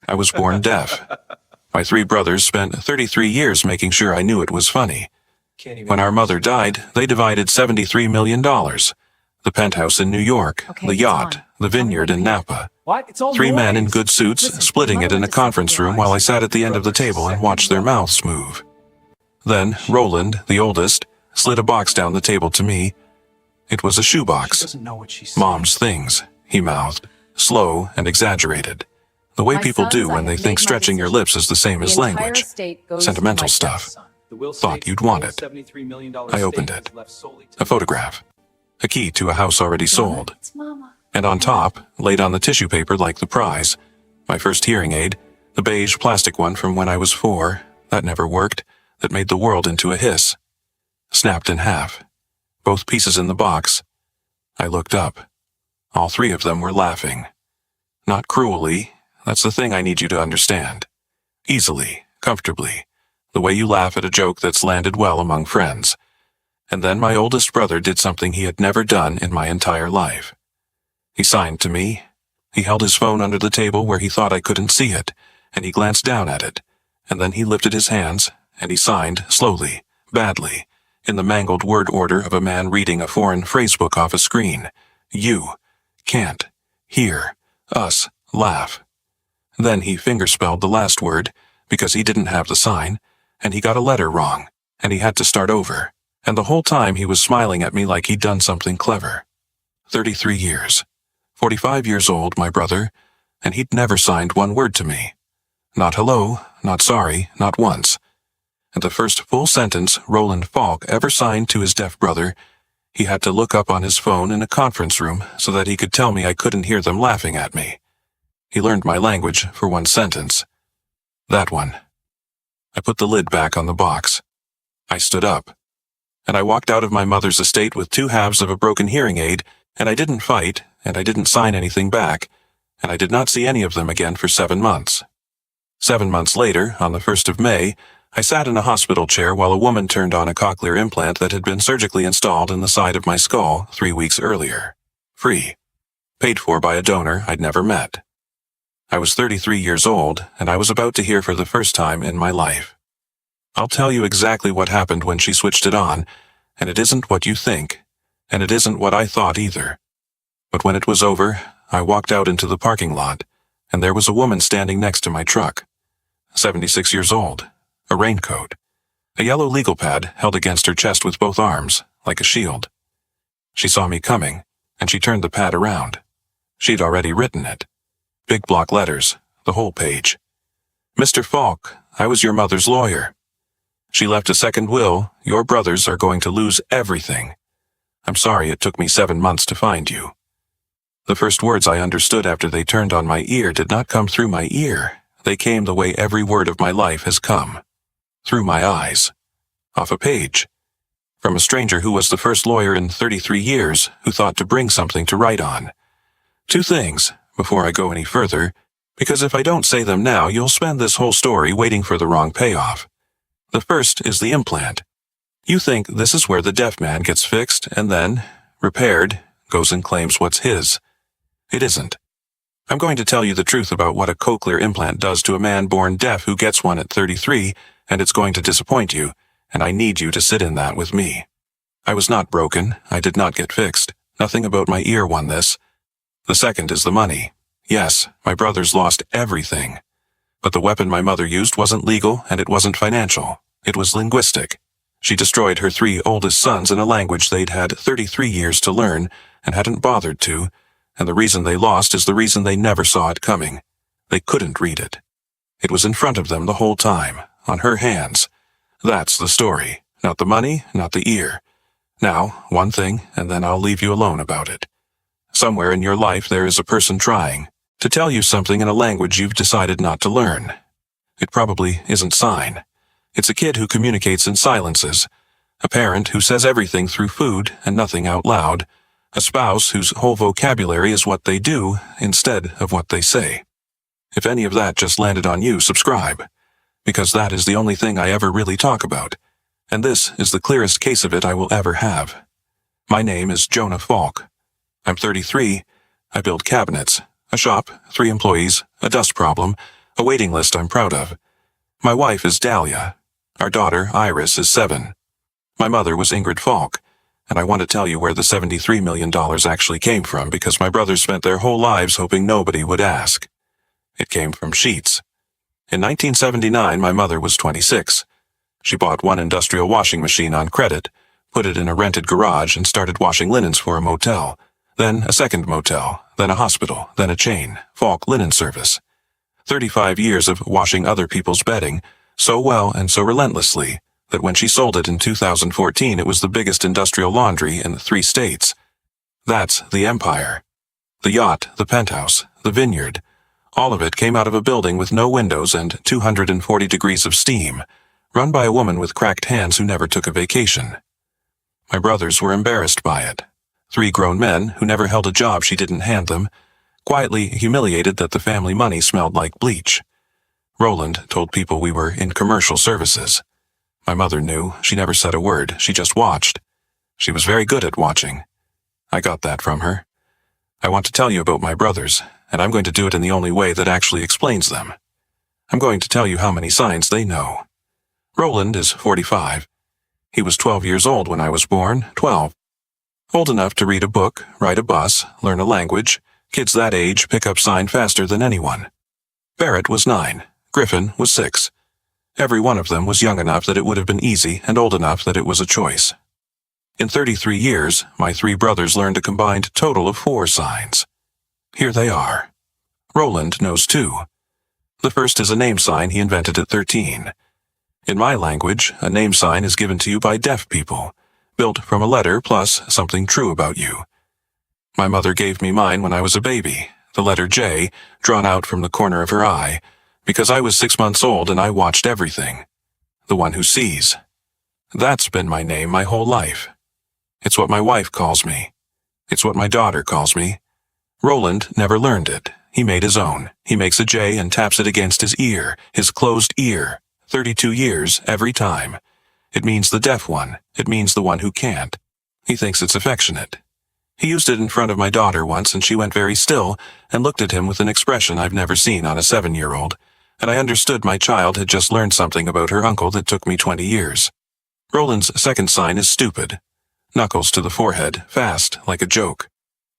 I was born deaf. My three brothers spent 33 years making sure I knew it was funny. When our mother died, they divided $73 million. The penthouse in New York, the yacht, the vineyard in Napa. Three men in good suits splitting it in a conference room while I sat at the end of the table and watched their mouths move. Then Roland, the oldest, slid a box down the table to me. It was a shoebox. Mom's things, he mouthed, slow and exexaggerated. The way people do when they think stretching your lips is the same as language. Sentimental stuff. Thought you'd want it. I opened it. A photograph. A key to a house already sold. And on top, laid on the tissue paper like the prize, my first hearing aid, the beige plastic one from when I was 4, that never worked, that made the world into a hiss. Snapped in half. Both pieces in the box. I looked up. All three of them were laughing. Not cruelly, that's the thing I need you to understand. Easily, comfortably, the way you laugh at a joke that's landed well among friends. And then my oldest brother did something he had never done in my entire life. He signed to me. He held his phone under the table where he thought I couldn't see it, and he glanced down at it, and then he lifted his hands, and he signed, slowly, badly, in the mangled word order of a man reading a foreign phrasebook off a screen. You can't hear us laugh. Then he fingerspelled the last word, because he didn't have the sign, and he got a letter wrong, and he had to start over, and the whole time he was smiling at me like he'd done something clever. 33 years. 45 years old, my brother, and he'd never signed one word to me. Not hello, not sorry, not once. And the first full sentence Roland Falk ever signed to his deaf brother, he had to look up on his phone in a conference room so that he could tell me I couldn't hear them laughing at me. He learned my language for one sentence. That one. I put the lid back on the box. I stood up. And I walked out of my mother's estate with 2 halves of a broken hearing aid, and I didn't fight, and I didn't sign anything back, and I did not see any of them again for 7 months. 7 months later, on the 1st of May, I sat in a hospital chair while a woman turned on a cochlear implant that had been surgically installed in the side of my skull 3 weeks earlier. Free. Paid for by a donor I'd never met. I was 33 years old, and I was about to hear for the first time in my life. I'll tell you exactly what happened when she switched it on, and it isn't what you think, and it isn't what I thought either. But when it was over, I walked out into the parking lot, and there was a woman standing next to my truck. 76 years old, a raincoat, a yellow legal pad held against her chest with both arms, like a shield. She saw me coming, and she turned the pad around. She'd already written it. Big block letters, the whole page. Mr. Falk, I was your mother's lawyer. She left a second will. Your brothers are going to lose everything. I'm sorry it took me 7 months to find you. The first words I understood after they turned on my ear did not come through my ear. They came the way every word of my life has come. Through my eyes. Off a page. From a stranger who was the first lawyer in 33 years who thought to bring something to write on. 2 things, before I go any further, because if I don't say them now, you'll spend this whole story waiting for the wrong payoff. The first is the implant. You think this is where the deaf man gets fixed and then, repaired, goes and claims what's his. It isn't. I'm going to tell you the truth about what a cochlear implant does to a man born deaf who gets one at 33, and it's going to disappoint you, and I need you to sit in that with me. I was not broken. I did not get fixed. Nothing about my ear won this. The second is the money. Yes, my brothers lost everything. But the weapon my mother used wasn't legal and it wasn't financial. It was linguistic. She destroyed her 3 oldest sons in a language they'd had 33 years to learn and hadn't bothered to, and the reason they lost is the reason they never saw it coming. They couldn't read it. It was in front of them the whole time, on her hands. That's the story. Not the money, not the ear. Now, one thing, and then I'll leave you alone about it. Somewhere in your life there is a person trying to tell you something in a language you've decided not to learn. It probably isn't sign. It's a kid who communicates in silences, a parent who says everything through food and nothing out loud, a spouse whose whole vocabulary is what they do instead of what they say. If any of that just landed on you, subscribe, because that is the only thing I ever really talk about, and this is the clearest case of it I will ever have. My name is Jonah Falk. I'm 33. I build cabinets. A shop, 3 employees, a dust problem, A waiting list I'm proud of. My wife is Dahlia. Our daughter, Iris, is 7. My mother was Ingrid Falk, and I want to tell you where the $73 million actually came from because my brothers spent their whole lives hoping nobody would ask. It came from sheets. In 1979, my mother was 26. She bought one industrial washing machine on credit, put it in a rented garage, and started washing linens for a motel, then a second motel, then a hospital, then a chain, Falk Linen Service. 35 years of washing other people's bedding, so well and so relentlessly, that when she sold it in 2014 it was the biggest industrial laundry in 3 states. That's the empire. The yacht, the penthouse, the vineyard, all of it came out of a building with no windows and 240 degrees of steam, run by a woman with cracked hands who never took a vacation. My brothers were embarrassed by it. 3 grown men, who never held a job she didn't hand them, quietly humiliated that the family money smelled like bleach. Roland told people we were in commercial services. My mother knew. She never said a word. She just watched. She was very good at watching. I got that from her. I want to tell you about my brothers, and I'm going to do it in the only way that actually explains them. I'm going to tell you how many signs they know. Roland is 45. He was 12 years old when I was born, 12. Old enough to read a book, ride a bus, learn a language. Kids that age pick up sign faster than anyone. Barrett was 9. Griffin was 6. Every one of them was young enough that it would have been easy and old enough that it was a choice. In 33 years, my 3 brothers learned a combined total of 4 signs. Here they are. Roland knows 2. The first is a name sign he invented at 13. In my language, a name sign is given to you by deaf people, built from a letter plus something true about you. My mother gave me mine when I was a baby, the letter J, drawn out from the corner of her eye, because I was 6 months old and I watched everything. The one who sees. That's been my name my whole life. It's what my wife calls me. It's what my daughter calls me. Roland never learned it. He made his own. He makes a J and taps it against his ear, his closed ear, 32 years every time. It means the deaf one. It means the one who can't. He thinks it's affectionate. He used it in front of my daughter once and she went very still and looked at him with an expression I've never seen on a 7-year-old, and I understood my child had just learned something about her uncle that took me 20 years. Roland's second sign is stupid. Knuckles to the forehead, fast, like a joke.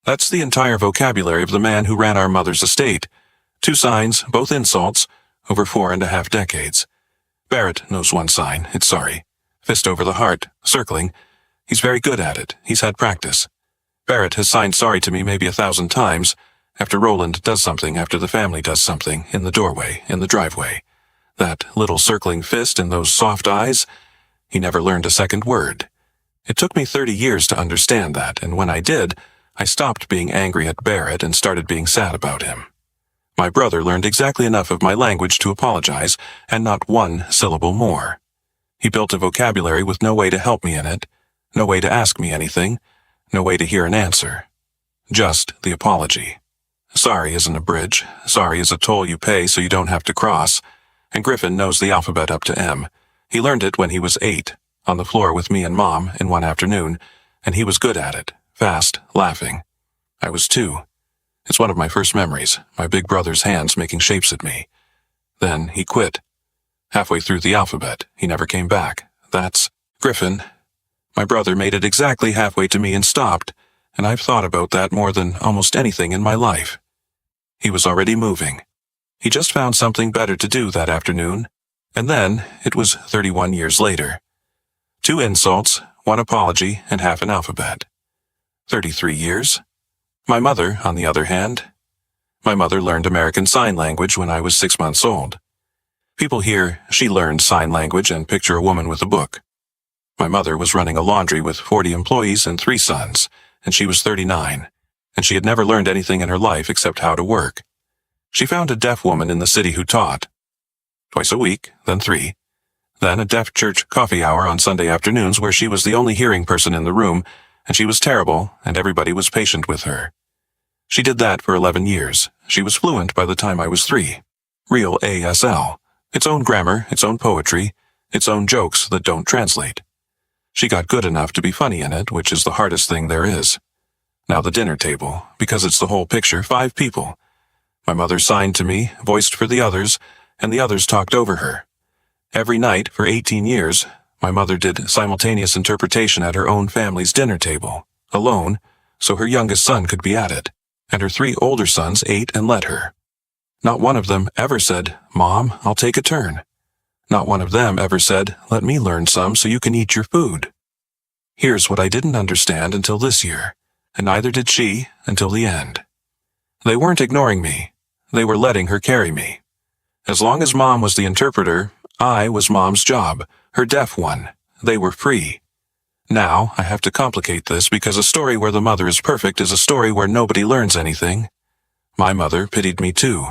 That's the entire vocabulary of the man who ran our mother's estate. 2 signs, both insults, over 4.5 decades. Barrett knows 1 sign, it's sorry. Fist over the heart, circling. He's very good at it. He's had practice. Barrett has signed sorry to me maybe 1,000 times, after Roland does something, after the family does something, in the doorway, in the driveway. That little circling fist and those soft eyes, he never learned a second word. It took me 30 years to understand that, and when I did, I stopped being angry at Barrett and started being sad about him. My brother learned exactly enough of my language to apologize, and not 1 syllable more. He built a vocabulary with no way to help me in it, no way to ask me anything, no way to hear an answer. Just the apology. Sorry isn't a bridge. Sorry is a toll you pay so you don't have to cross. And Griffin knows the alphabet up to M. He learned it when he was 8, on the floor with me and Mom in one afternoon, and he was good at it, fast, laughing. I was 2. It's one of my first memories, my big brother's hands making shapes at me. Then he quit. Halfway through the alphabet, he never came back. That's Griffin. My brother made it exactly halfway to me and stopped, and I've thought about that more than almost anything in my life. He was already moving. He just found something better to do that afternoon, and then it was 31 years later. 2 insults, 1 apology, and half an alphabet. 33 years. My mother, on the other hand. My mother learned American Sign Language when I was 6 months old. People hear she learned sign language and picture a woman with a book. My mother was running a laundry with 40 employees and 3 sons, and she was 39, and she had never learned anything in her life except how to work. She found a deaf woman in the city who taught. Twice a week, then 3. Then a deaf church coffee hour on Sunday afternoons where she was the only hearing person in the room, and she was terrible, and everybody was patient with her. She did that for 11 years. She was fluent by the time I was 3. Real ASL. Its own grammar, its own poetry, its own jokes that don't translate. She got good enough to be funny in it, which is the hardest thing there is. Now the dinner table, because it's the whole picture, 5 people. My mother signed to me, voiced for the others, and the others talked over her. Every night, for 18 years, my mother did simultaneous interpretation at her own family's dinner table, alone, so her youngest son could be at it, and her 3 older sons ate and let her. Not one of them ever said, "Mom, I'll take a turn." Not one of them ever said, "Let me learn some so you can eat your food." Here's what I didn't understand until this year, and neither did she until the end. They weren't ignoring me. They were letting her carry me. As long as Mom was the interpreter, I was Mom's job, her deaf one. They were free. Now, I have to complicate this because a story where the mother is perfect is a story where nobody learns anything. My mother pitied me too.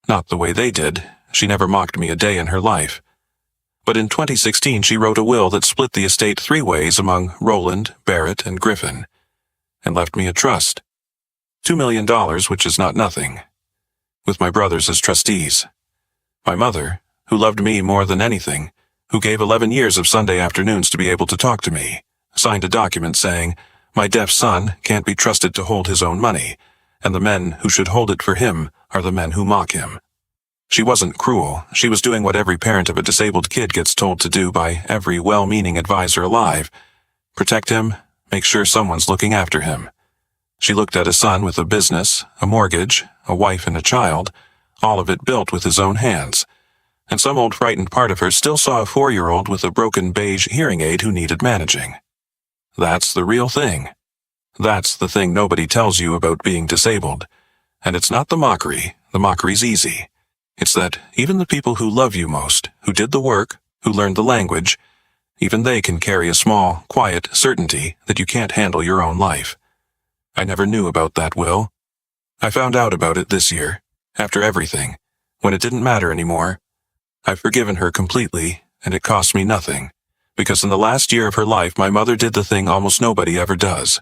Not the way they did. She never mocked me a day in her life. But in 2016 she wrote a will that split the estate 3 ways among Roland, Barrett, and Griffin, and left me a trust. $2 million, which is not nothing, with my brothers as trustees. My mother, who loved me more than anything, who gave 11 years of Sunday afternoons to be able to talk to me, signed a document saying, "My deaf son can't be trusted to hold his own money, and the men who should hold it for him are the men who mock him." She wasn't cruel. She was doing what every parent of a disabled kid gets told to do by every well-meaning advisor alive. Protect him, make sure someone's looking after him. She looked at a son with a business, a mortgage, a wife and a child, all of it built with his own hands. And some old frightened part of her still saw a 4-year-old with a broken beige hearing aid who needed managing. That's the real thing. That's the thing nobody tells you about being disabled. And it's not the mockery. The mockery's easy. It's that even the people who love you most, who did the work, who learned the language, even they can carry a small, quiet certainty that you can't handle your own life. I never knew about that will. I found out about it this year, after everything, when it didn't matter anymore. I've forgiven her completely, and it cost me nothing, because in the last year of her life my mother did the thing almost nobody ever does.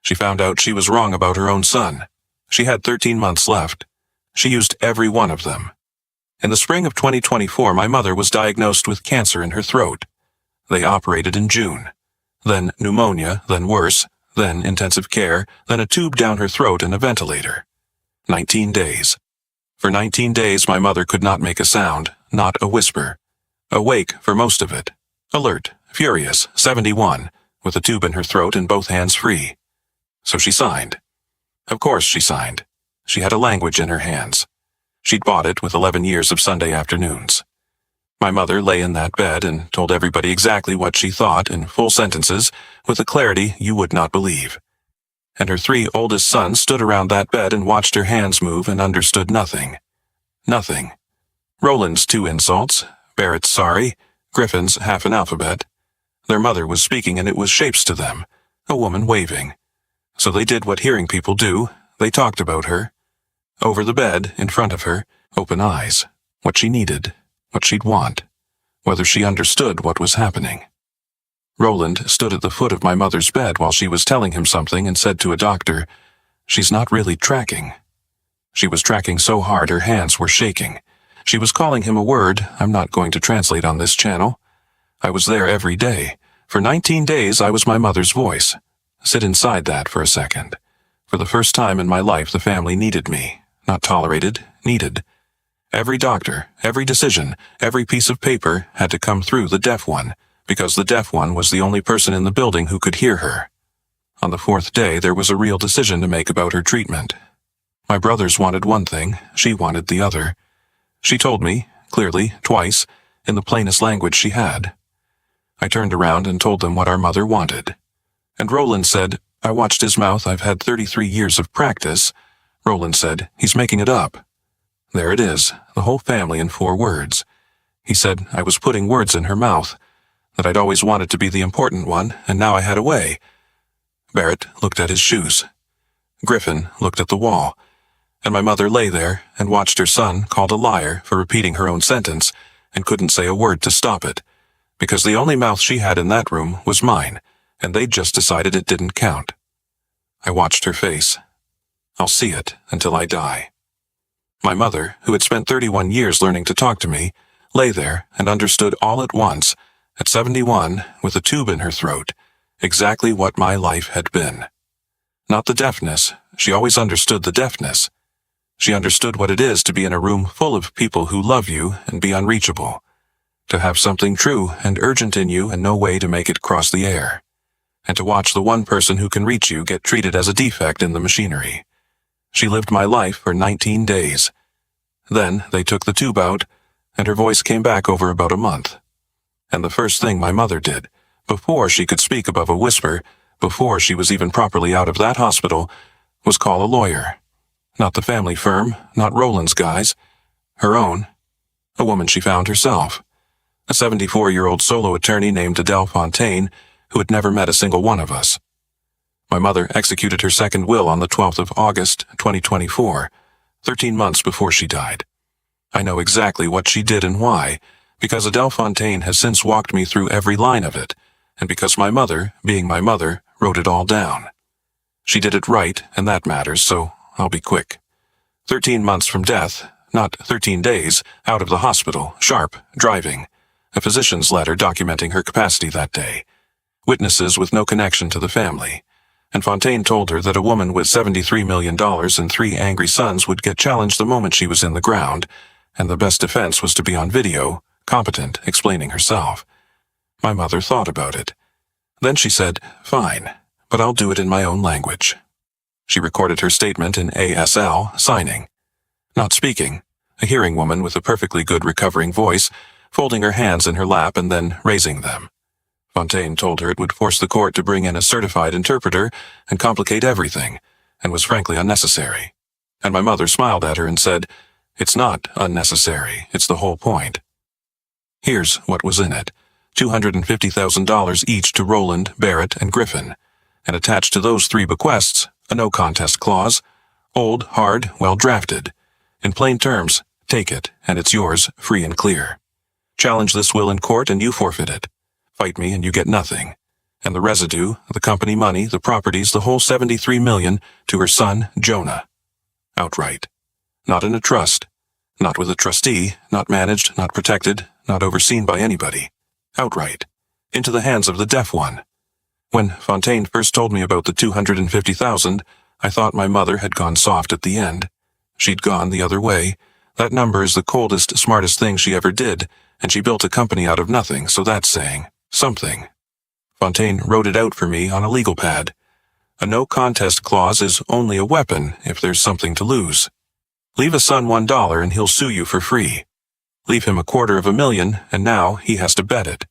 She found out she was wrong about her own son. She had 13 months left. She used every one of them. In the spring of 2024, my mother was diagnosed with cancer in her throat. They operated in June. Then pneumonia, then worse, then intensive care, then a tube down her throat and a ventilator. 19 days. For 19 days, my mother could not make a sound, not a whisper. Awake for most of it. Alert, furious, 71, with a tube in her throat and both hands free. So she signed. Of course she signed. She had a language in her hands. She'd bought it with 11 years of Sunday afternoons. My mother lay in that bed and told everybody exactly what she thought in full sentences with a clarity you would not believe. And her 3 oldest sons stood around that bed and watched her hands move and understood nothing. Nothing. Roland's 2 insults, Barrett's sorry, Griffin's half an alphabet. Their mother was speaking and it was shapes to them, a woman waving. So they did what hearing people do. They talked about her. Over the bed, in front of her, open eyes, what she needed, what she'd want, whether she understood what was happening. Roland stood at the foot of my mother's bed while she was telling him something and said to a doctor, "She's not really tracking." She was tracking so hard her hands were shaking. She was calling him a word I'm not going to translate on this channel. I was there every day. For 19 days I was my mother's voice. Sit inside that for a second. For the first time in my life the family needed me. Not tolerated, needed. Every doctor, every decision, every piece of paper had to come through the deaf one, because the deaf one was the only person in the building who could hear her. On the 4th day, there was a real decision to make about her treatment. My brothers wanted one thing, she wanted the other. She told me, clearly, twice, in the plainest language she had. I turned around and told them what our mother wanted. And Roland said, "I watched his mouth, I've had 33 years of practice." Roland said, "He's making it up." There it is, the whole family in 4 words. He said I was putting words in her mouth, that I'd always wanted to be the important one, and now I had a way. Barrett looked at his shoes. Griffin looked at the wall, and my mother lay there and watched her son called a liar for repeating her own sentence and couldn't say a word to stop it, because the only mouth she had in that room was mine, and they'd just decided it didn't count. I watched her face. I'll see it until I die. My mother, who had spent 31 years learning to talk to me, lay there and understood all at once, at 71, with a tube in her throat, exactly what my life had been. Not the deafness, she always understood the deafness. She understood what it is to be in a room full of people who love you and be unreachable. To have something true and urgent in you and no way to make it cross the air. And to watch the one person who can reach you get treated as a defect in the machinery. She lived my life for 19 days. Then they took the tube out, and her voice came back over about a month. And the first thing my mother did, before she could speak above a whisper, before she was even properly out of that hospital, was call a lawyer. Not the family firm, not Roland's guys. Her own. A woman she found herself. A 74-year-old solo attorney named Adele Fontaine, who had never met a single one of us. My mother executed her second will on the 12th of August, 2024, 13 months before she died. I know exactly what she did and why, because Adele Fontaine has since walked me through every line of it, and because my mother, being my mother, wrote it all down. She did it right, and that matters, so I'll be quick. 13 months from death, not 13 days, out of the hospital, sharp, driving. A physician's letter documenting her capacity that day. Witnesses with no connection to the family. And Fontaine told her that a woman with $73 million and 3 angry sons would get challenged the moment she was in the ground, and the best defense was to be on video, competent, explaining herself. My mother thought about it. Then she said, "Fine, but I'll do it in my own language." She recorded her statement in ASL, signing. Not speaking, a hearing woman with a perfectly good recovering voice, folding her hands in her lap and then raising them. Fontaine told her it would force the court to bring in a certified interpreter and complicate everything, and was frankly unnecessary. And my mother smiled at her and said, "It's not unnecessary, it's the whole point." Here's what was in it. $250,000 each to Roland, Barrett, and Griffin, and attached to those 3 bequests, a no-contest clause, old, hard, well-drafted. In plain terms, take it, and it's yours, free and clear. Challenge this will in court and you forfeit it. Fight me and you get nothing. And the residue, the company money, the properties, the whole $73 million, to her son, Jonah. Outright. Not in a trust. Not with a trustee, not managed, not protected, not overseen by anybody. Outright. Into the hands of the deaf one. When Fontaine first told me about the $250,000, I thought my mother had gone soft at the end. She'd gone the other way. That number is the coldest, smartest thing she ever did, and she built a company out of nothing, so that's saying something. Fontaine wrote it out for me on a legal pad. A no-contest clause is only a weapon if there's something to lose. Leave a son $1 and he'll sue you for free. Leave him $250,000 and now he has to bet it.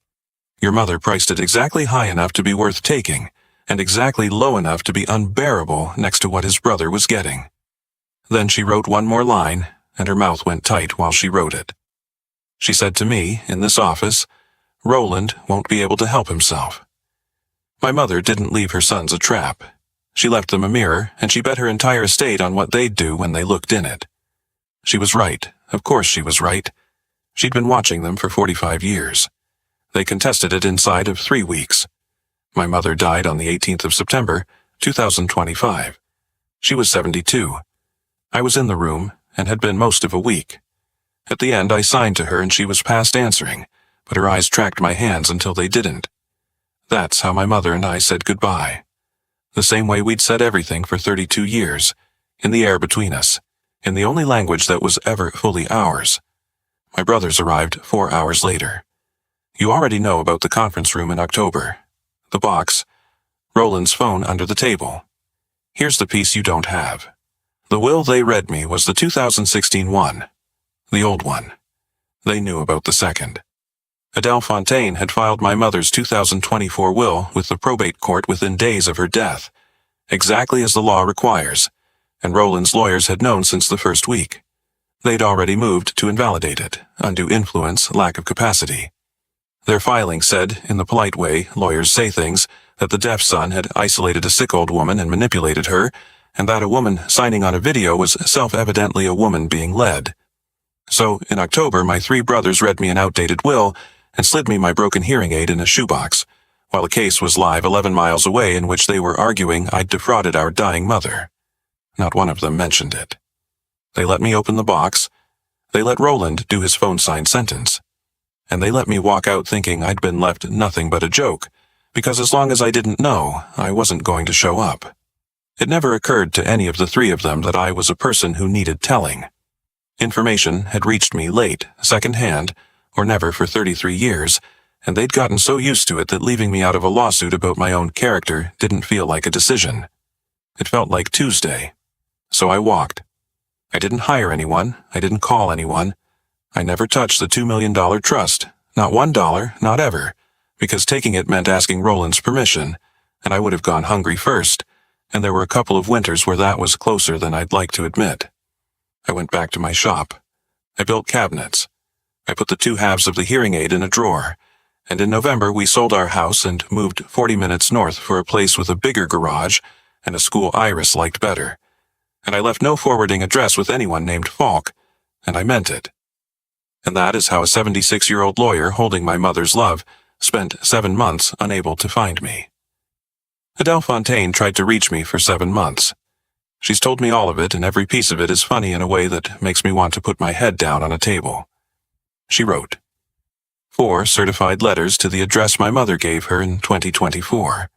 Your mother priced it exactly high enough to be worth taking, and exactly low enough to be unbearable next to what his brother was getting. Then she wrote one more line, and her mouth went tight while she wrote it. She said to me, in this office, "Roland won't be able to help himself." My mother didn't leave her sons a trap. She left them a mirror, and she bet her entire estate on what they'd do when they looked in it. She was right. Of course she was right. She'd been watching them for 45 years. They contested it inside of 3 weeks. My mother died on the 18th of September, 2025. She was 72. I was in the room, and had been most of a week. At the end I signed to her and she was past answering, but her eyes tracked my hands until they didn't. That's how my mother and I said goodbye. The same way we'd said everything for 32 years, in the air between us, in the only language that was ever fully ours. My brothers arrived 4 hours later. You already know about the conference room in October. The box. Roland's phone under the table. Here's the piece you don't have. The will they read me was the 2016 one. The old one. They knew about the second. Adele Fontaine had filed my mother's 2024 will with the probate court within days of her death, exactly as the law requires, and Roland's lawyers had known since the first week. They'd already moved to invalidate it, undue influence, lack of capacity. Their filing said, in the polite way lawyers say things, that the deaf son had isolated a sick old woman and manipulated her, and that a woman signing on a video was self-evidently a woman being led. So, in October, my 3 brothers read me an outdated will and slid me my broken hearing aid in a shoebox, while a case was live 11 miles away in which they were arguing I'd defrauded our dying mother. Not one of them mentioned it. They let me open the box. They let Roland do his phone-signed sentence. And they let me walk out thinking I'd been left nothing but a joke, because as long as I didn't know, I wasn't going to show up. It never occurred to any of the three of them that I was a person who needed telling. Information had reached me late, second-hand, or never for 33 years, and they'd gotten so used to it that leaving me out of a lawsuit about my own character didn't feel like a decision. It felt like Tuesday. So I walked. I didn't hire anyone. I didn't call anyone. I never touched the $2 million trust. Not $1, not ever, because taking it meant asking Roland's permission, and I would have gone hungry first, and there were a couple of winters where that was closer than I'd like to admit. I went back to my shop. I built cabinets. I put the two halves of the hearing aid in a drawer, and in November we sold our house and moved 40 minutes north for a place with a bigger garage and a school Iris liked better. And I left no forwarding address with anyone named Falk, and I meant it. And that is how a 76-year-old lawyer holding my mother's love spent 7 months unable to find me. Adele Fontaine tried to reach me for 7 months. She's told me all of it, and every piece of it is funny in a way that makes me want to put my head down on a table. She wrote 4 certified letters to the address my mother gave her in 2024.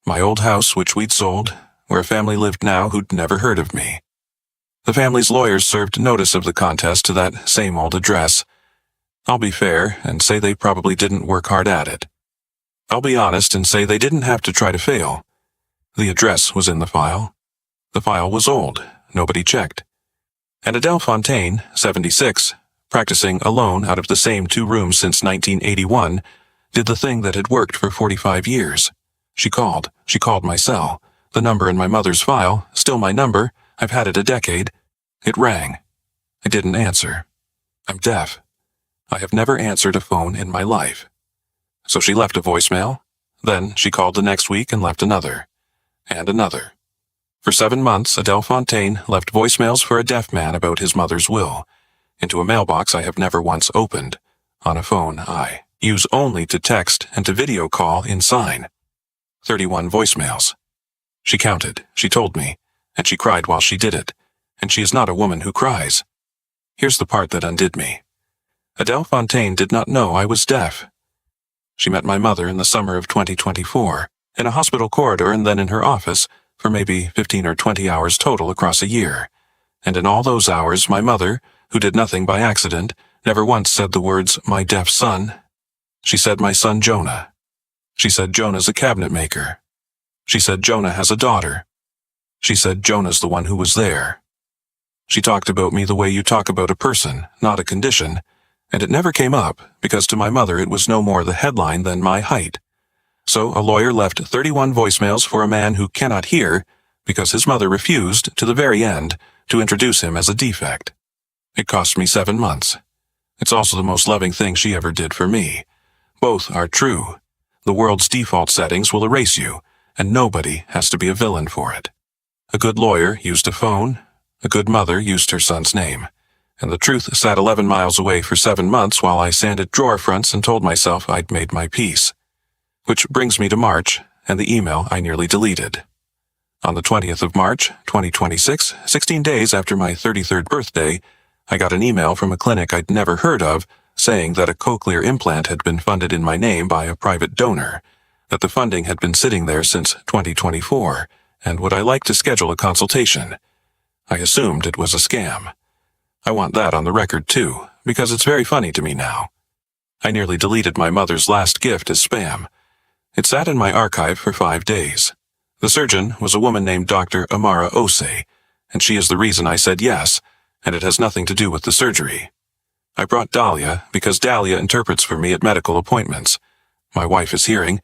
My old house, which we'd sold, where a family lived now who'd never heard of me. The family's lawyers served notice of the contest to that same old address. I'll be fair and say they probably didn't work hard at it. I'll be honest and say they didn't have to try to fail. The address was in the file. The file was old. Nobody checked. And Adele Fontaine, 76, practicing alone out of the same 2 rooms since 1981, did the thing that had worked for 45 years. She called my cell. The number in my mother's file, still my number, I've had it a decade. It rang. I didn't answer. I'm deaf. I have never answered a phone in my life. So she left a voicemail. Then she called the next week and left another. And another. For 7 months, Adele Fontaine left voicemails for a deaf man about his mother's will, into a mailbox I have never once opened, on a phone I use only to text and to video call in sign. 31 voicemails. She counted, she told me, and she cried while she did it, and she is not a woman who cries. Here's the part that undid me. Adele Fontaine did not know I was deaf. She met my mother in the summer of 2024, in a hospital corridor and then in her office, for maybe 15 or 20 hours total across a year. And in all those hours, my mother, who did nothing by accident, never once said the words, my deaf son. She said my son Jonah. She said Jonah's a cabinet maker. She said Jonah has a daughter. She said Jonah's the one who was there. She talked about me the way you talk about a person, not a condition, and it never came up, because to my mother it was no more the headline than my height. So a lawyer left 31 voicemails for a man who cannot hear, because his mother refused, to the very end, to introduce him as a defect. It cost me 7 months. It's also the most loving thing she ever did for me. Both are true. The world's default settings will erase you, and nobody has to be a villain for it. A good lawyer used a phone. A good mother used her son's name. And the truth sat 11 miles away for 7 months while I sanded drawer fronts and told myself I'd made my peace. Which brings me to March, and the email I nearly deleted. On the 20th of March, 2026, 16 days after my 33rd birthday, I got an email from a clinic I'd never heard of saying that a cochlear implant had been funded in my name by a private donor, that the funding had been sitting there since 2024, and would I like to schedule a consultation. I assumed it was a scam. I want that on the record too, because it's very funny to me now. I nearly deleted my mother's last gift as spam. It sat in my archive for 5 days. The surgeon was a woman named Dr. Amara Osei, and she is the reason I said yes, and it has nothing to do with the surgery. I brought Dahlia because Dahlia interprets for me at medical appointments. My wife is hearing,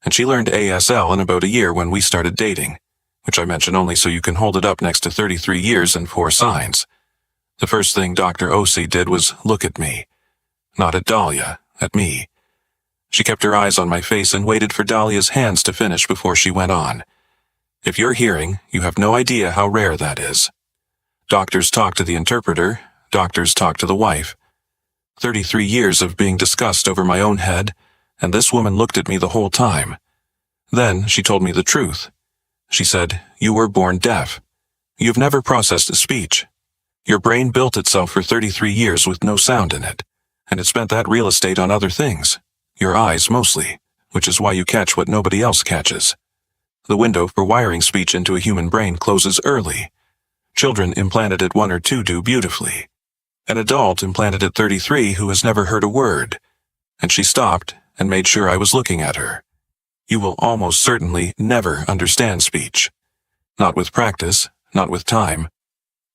and she learned ASL in about a year when we started dating, which I mention only so you can hold it up next to 33 years and 4 signs. The first thing Dr. Osei did was look at me. Not at Dahlia, at me. She kept her eyes on my face and waited for Dahlia's hands to finish before she went on. If you're hearing, you have no idea how rare that is. Doctors talk to the interpreter, doctors talk to the wife. 33 years of being discussed over my own head, and this woman looked at me the whole time. Then she told me the truth. She said, you were born deaf. You've never processed speech. Your brain built itself for 33 years with no sound in it, and it spent that real estate on other things. Your eyes mostly, which is why you catch what nobody else catches. The window for wiring speech into a human brain closes early. Children implanted at 1 or 2 do beautifully. An adult implanted at 33 who has never heard a word. And she stopped and made sure I was looking at her. You will almost certainly never understand speech. Not with practice, not with time.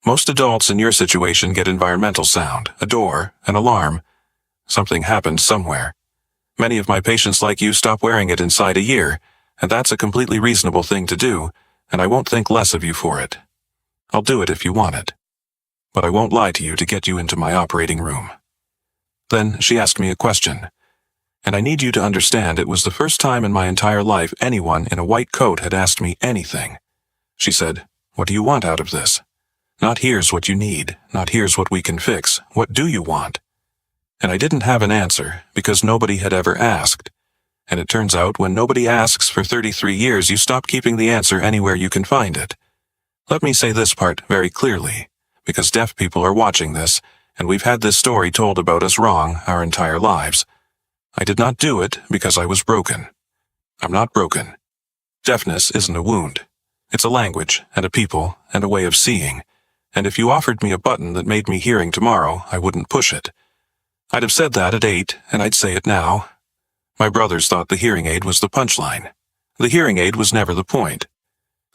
Most adults in your situation get environmental sound, a door, an alarm. Something happened somewhere. Many of my patients like you stop wearing it inside a year, and that's a completely reasonable thing to do, and I won't think less of you for it. I'll do it if you want it. But I won't lie to you to get you into my operating room. Then she asked me a question. And I need you to understand it was the first time in my entire life anyone in a white coat had asked me anything. She said, "What do you want out of this? Not here's what you need, not here's what we can fix. What do you want?" And I didn't have an answer because nobody had ever asked. And it turns out when nobody asks for 33 years, you stop keeping the answer anywhere you can find it. Let me say this part very clearly, because deaf people are watching this, and we've had this story told about us wrong our entire lives. I did not do it because I was broken. I'm not broken. Deafness isn't a wound. It's a language, and a people, and a way of seeing. And if you offered me a button that made me hearing tomorrow, I wouldn't push it. I'd have said that at 8, and I'd say it now. My brothers thought the hearing aid was the punchline. The hearing aid was never the point.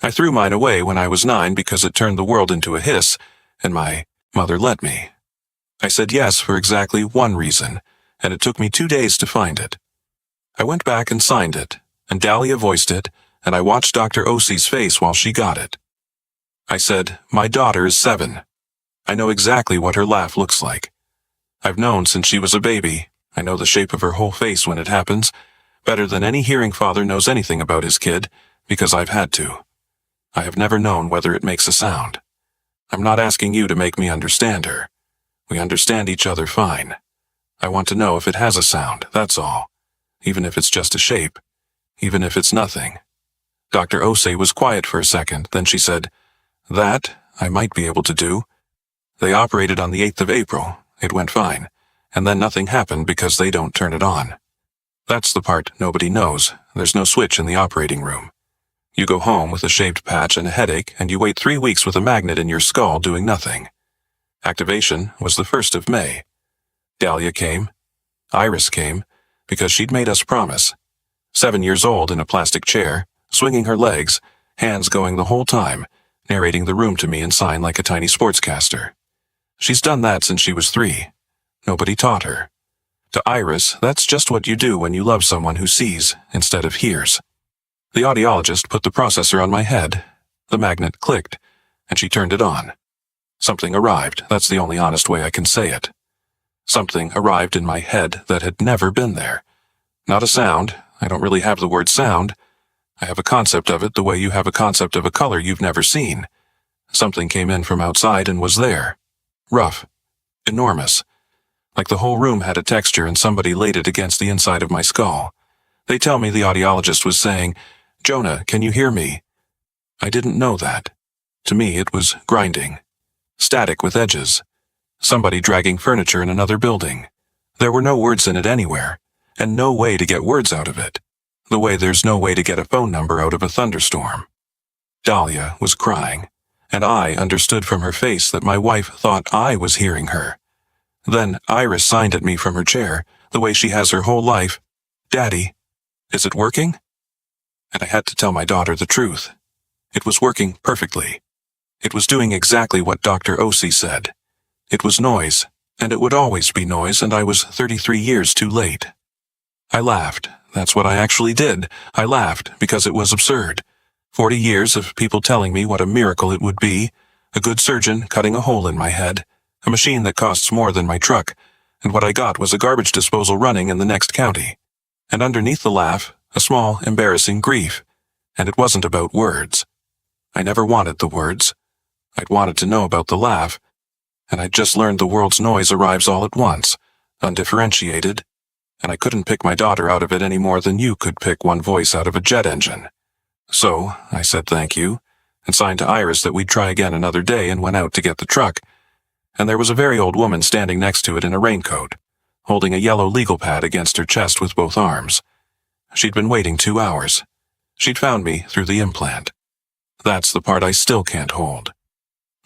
I threw mine away when I was 9 because it turned the world into a hiss, and my mother let me. I said yes for exactly one reason, and it took me 2 days to find it. I went back and signed it, and Dahlia voiced it, and I watched Dr. Osie's face while she got it. I said, "My daughter is 7. I know exactly what her laugh looks like. I've known since she was a baby. I know the shape of her whole face when it happens, better than any hearing father knows anything about his kid, because I've had to. I have never known whether it makes a sound. I'm not asking you to make me understand her. We understand each other fine. I want to know if it has a sound, that's all. Even if it's just a shape. Even if it's nothing." Dr. Osei was quiet for a second, then she said, "That I might be able to do. They operated on the 8th of April. It went fine. And then nothing happened because they don't turn it on. That's the part nobody knows. There's no switch in the operating room. You go home with a shaved patch and a headache, and you wait 3 weeks with a magnet in your skull doing nothing. Activation was the 1st of May. Dahlia came. Iris came, because she'd made us promise. 7 years old in a plastic chair, swinging her legs, hands going the whole time, narrating the room to me in sign like a tiny sportscaster. She's done that since she was 3. Nobody taught her. To Iris, that's just what you do when you love someone who sees instead of hears. The audiologist put the processor on my head. The magnet clicked, and she turned it on. Something arrived, that's the only honest way I can say it. Something arrived in my head that had never been there. Not a sound, I don't really have the word sound. I have a concept of it the way you have a concept of a color you've never seen. Something came in from outside and was there. Rough. Enormous. Like the whole room had a texture and somebody laid it against the inside of my skull. They tell me the audiologist was saying, "Jonah, can you hear me?" I didn't know that. To me it was grinding. Static with edges. Somebody dragging furniture in another building. There were no words in it anywhere, and no way to get words out of it. The way there's no way to get a phone number out of a thunderstorm. Dahlia was crying, and I understood from her face that my wife thought I was hearing her. Then Iris signed at me from her chair, the way she has her whole life, "Daddy, is it working?" And I had to tell my daughter the truth. It was working perfectly. It was doing exactly what Dr. Osei said. It was noise, and it would always be noise, and I was 33 years too late. I laughed. That's what I actually did. I laughed because it was absurd. 40 years of people telling me what a miracle it would be, a good surgeon cutting a hole in my head, a machine that costs more than my truck, and what I got was a garbage disposal running in the next county. And underneath the laugh, a small, embarrassing grief. And it wasn't about words. I never wanted the words. I'd wanted to know about the laugh, and I'd just learned the world's noise arrives all at once, undifferentiated, and I couldn't pick my daughter out of it any more than you could pick one voice out of a jet engine. So I said thank you, and signed to Iris that we'd try again another day and went out to get the truck. And there was a very old woman standing next to it in a raincoat, holding a yellow legal pad against her chest with both arms. She'd been waiting 2 hours. She'd found me through the implant. That's the part I still can't hold.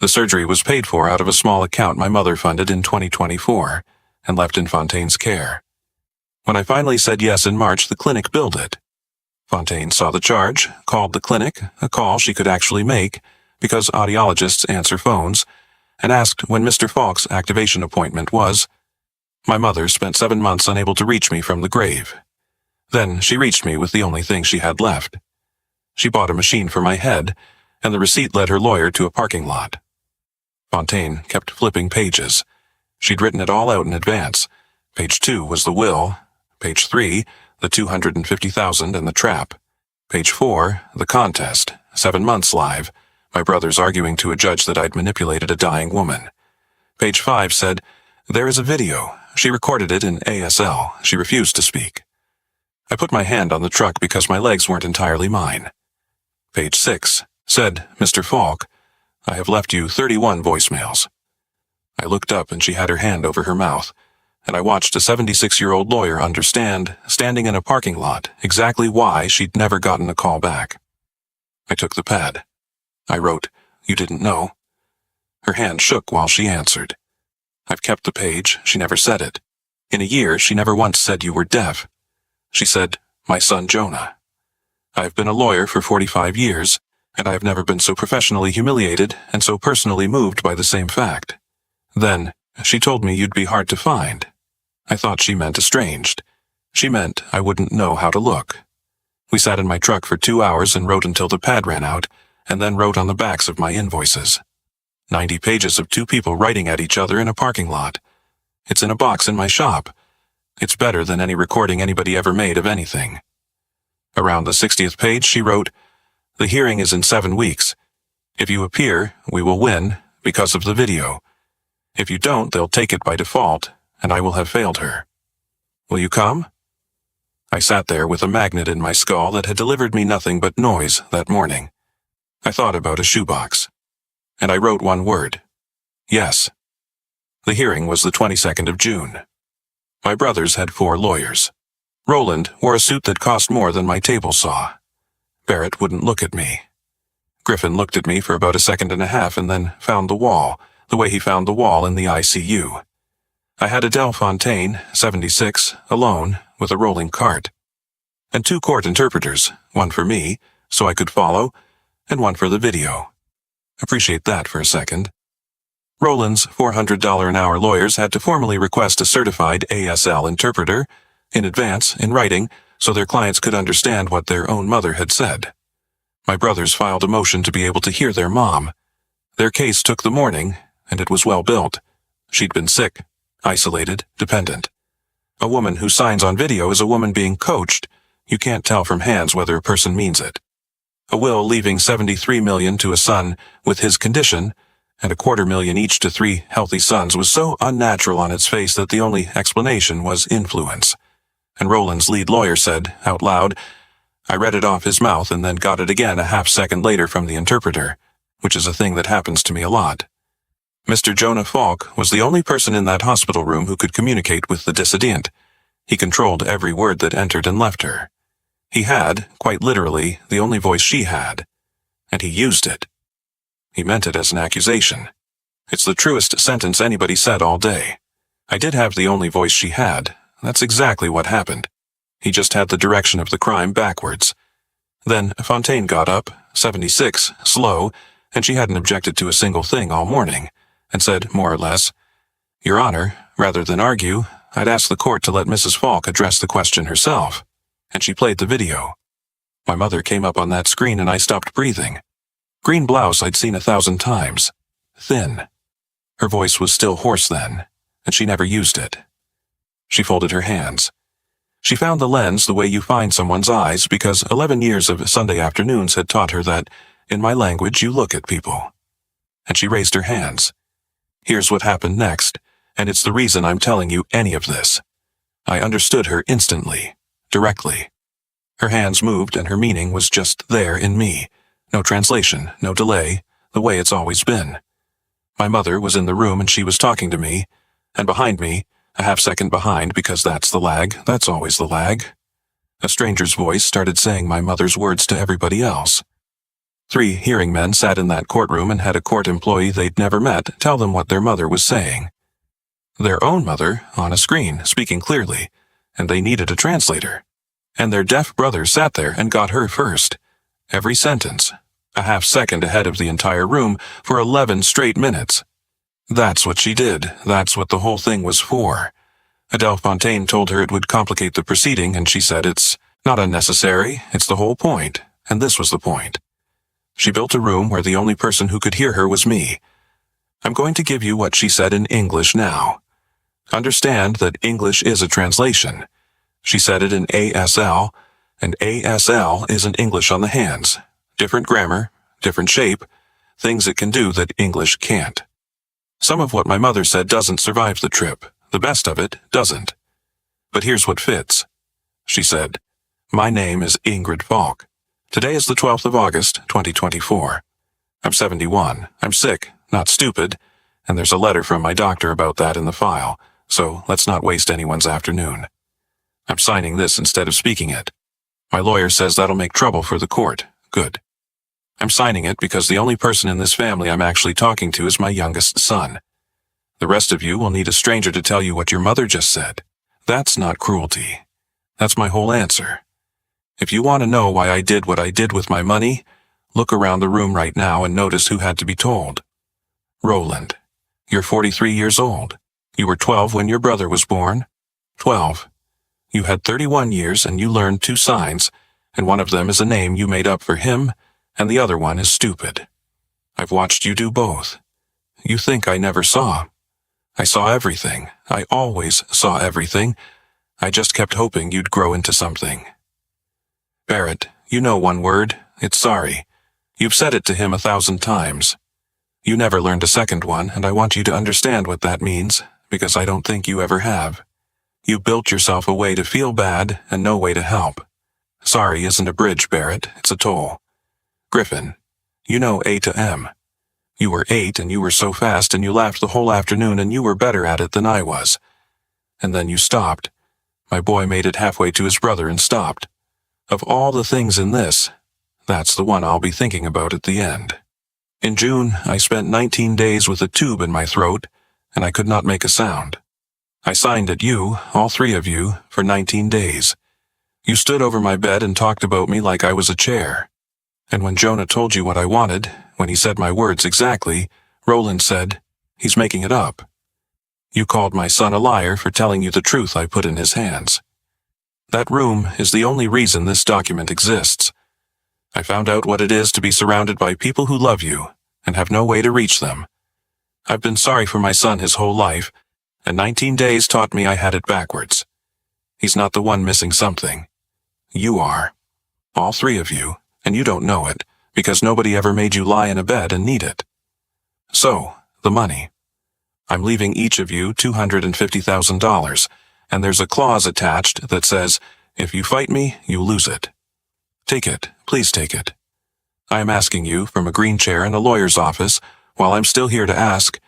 The surgery was paid for out of a small account my mother funded in 2024 and left in Fontaine's care. When I finally said yes in March, the clinic billed it. Fontaine saw the charge, called the clinic, a call she could actually make because audiologists answer phones, and asked when Mr. Falk's activation appointment was. My mother spent 7 months unable to reach me from the grave. Then she reached me with the only thing she had left. She bought a machine for my head, and the receipt led her lawyer to a parking lot. Fontaine kept flipping pages. She'd written it all out in advance. Page 2 was the will. Page 3, the $250,000 and the trap. Page 4, the contest, 7 months live, my brothers arguing to a judge that I'd manipulated a dying woman. Page 5 said, there is a video. She recorded it in ASL. She refused to speak. I put my hand on the truck because my legs weren't entirely mine. Page 6 said, Mr. Falk, I have left you 31 voicemails. I looked up and she had her hand over her mouth, and I watched a 76-year-old lawyer understand, standing in a parking lot, exactly why she'd never gotten a call back. I took the pad. I wrote, you didn't know. Her hand shook while she answered. I've kept the page. She never said it. In a year, she never once said you were deaf. She said, my son Jonah. I've been a lawyer for 45 years, and I have never been so professionally humiliated and so personally moved by the same fact. Then, she told me you'd be hard to find. I thought she meant estranged. She meant I wouldn't know how to look. We sat in my truck for 2 hours and wrote until the pad ran out, and then wrote on the backs of my invoices. 90 pages of 2 people writing at each other in a parking lot. It's in a box in my shop. It's better than any recording anybody ever made of anything. Around the 60th page, she wrote, the hearing is in 7 weeks. If you appear, we will win because of the video. If you don't, they'll take it by default, and I will have failed her. Will you come? I sat there with a magnet in my skull that had delivered me nothing but noise that morning. I thought about a shoebox, and I wrote one word. Yes. The hearing was the 22nd of June. My brothers had 4 lawyers. Roland wore a suit that cost more than my table saw. Barrett wouldn't look at me. Griffin looked at me for about a second and a half and then found the wall, the way he found the wall in the ICU. I had Adele Fontaine, 76, alone, with a rolling cart. And 2 court interpreters, one for me, so I could follow, and one for the video. Appreciate that for a second. Roland's $400 an hour lawyers had to formally request a certified ASL interpreter, in advance, in writing, so their clients could understand what their own mother had said. My brothers filed a motion to be able to hear their mom. Their case took the morning, and it was well built. She'd been sick, isolated, dependent. A woman who signs on video is a woman being coached. You can't tell from hands whether a person means it. A will leaving $73 million to a son with his condition, and $250,000 each to 3 healthy sons was so unnatural on its face that the only explanation was influence. And Roland's lead lawyer said, out loud, I read it off his mouth and then got it again a half-second later from the interpreter, which is a thing that happens to me a lot. Mr. Jonah Falk was the only person in that hospital room who could communicate with the dissident. He controlled every word that entered and left her. He had, quite literally, the only voice she had. And he used it. He meant it as an accusation. It's the truest sentence anybody said all day. I did have the only voice she had. That's exactly what happened. He just had the direction of the crime backwards. Then Fontaine got up, 76, slow, and she hadn't objected to a single thing all morning, and said, more or less, Your Honor, rather than argue, I'd ask the court to let Mrs. Falk address the question herself. And she played the video. My mother came up on that screen and I stopped breathing. Green blouse I'd seen 1,000 times. Thin. Her voice was still hoarse then, and she never used it. She folded her hands. She found the lens the way you find someone's eyes because 11 years of Sunday afternoons had taught her that, in my language, you look at people. And she raised her hands. Here's what happened next, and it's the reason I'm telling you any of this. I understood her instantly, directly. Her hands moved and her meaning was just there in me. No translation, no delay, the way it's always been. My mother was in the room and she was talking to me, and behind me, a half-second behind because that's the lag, that's always the lag. A stranger's voice started saying my mother's words to everybody else. 3 hearing men sat in that courtroom and had a court employee they'd never met tell them what their mother was saying. Their own mother, on a screen, speaking clearly, and they needed a translator. And their deaf brother sat there and got her first. Every sentence, a half second ahead of the entire room for 11 straight minutes. That's what she did. That's what the whole thing was for. Adele Fontaine told her it would complicate the proceeding, and she said it's not unnecessary, it's the whole point, and this was the point. She built a room where the only person who could hear her was me. I'm going to give you what she said in English now. Understand that English is a translation. She said it in ASL, and ASL isn't English on the hands. Different grammar, different shape, things it can do that English can't. Some of what my mother said doesn't survive the trip. The best of it doesn't. But here's what fits. She said, "My name is Ingrid Falk. Today is the 12th of August, 2024. I'm 71. I'm sick, not stupid, and there's a letter from my doctor about that in the file, so let's not waste anyone's afternoon. I'm signing this instead of speaking it. My lawyer says that'll make trouble for the court. Good. I'm signing it because the only person in this family I'm actually talking to is my youngest son. The rest of you will need a stranger to tell you what your mother just said. That's not cruelty. That's my whole answer. If you want to know why I did what I did with my money, look around the room right now and notice who had to be told. Roland, you're 43 years old. You were 12 when your brother was born. 12. You had 31 years and you learned 2 signs, and one of them is a name you made up for him, and the other one is stupid. I've watched you do both. You think I never saw. I saw everything. I always saw everything. I just kept hoping you'd grow into something. Barrett, you know one word. It's sorry. You've said it to him 1,000 times. You never learned a second one, and I want you to understand what that means, because I don't think you ever have. You built yourself a way to feel bad and no way to help. Sorry isn't a bridge, Barrett. It's a toll. Griffin, you know A to M. You were 8 and you were so fast and you laughed the whole afternoon and you were better at it than I was. And then you stopped. My boy made it halfway to his brother and stopped. Of all the things in this, that's the one I'll be thinking about at the end. In June, I spent 19 days with a tube in my throat, and I could not make a sound. I signed at you, all 3 of you, for 19 days. You stood over my bed and talked about me like I was a chair. And when Jonah told you what I wanted, when he said my words exactly, Roland said, "He's making it up." You called my son a liar for telling you the truth I put in his hands. That room is the only reason this document exists. I found out what it is to be surrounded by people who love you and have no way to reach them. I've been sorry for my son his whole life, and 19 days taught me I had it backwards. He's not the one missing something. You are. All 3 of you, and you don't know it, because nobody ever made you lie in a bed and need it. So, the money. I'm leaving each of you $250,000, and there's a clause attached that says, if you fight me, you lose it. Take it, please take it. I am asking you from a green chair in a lawyer's office, while I'm still here to ask,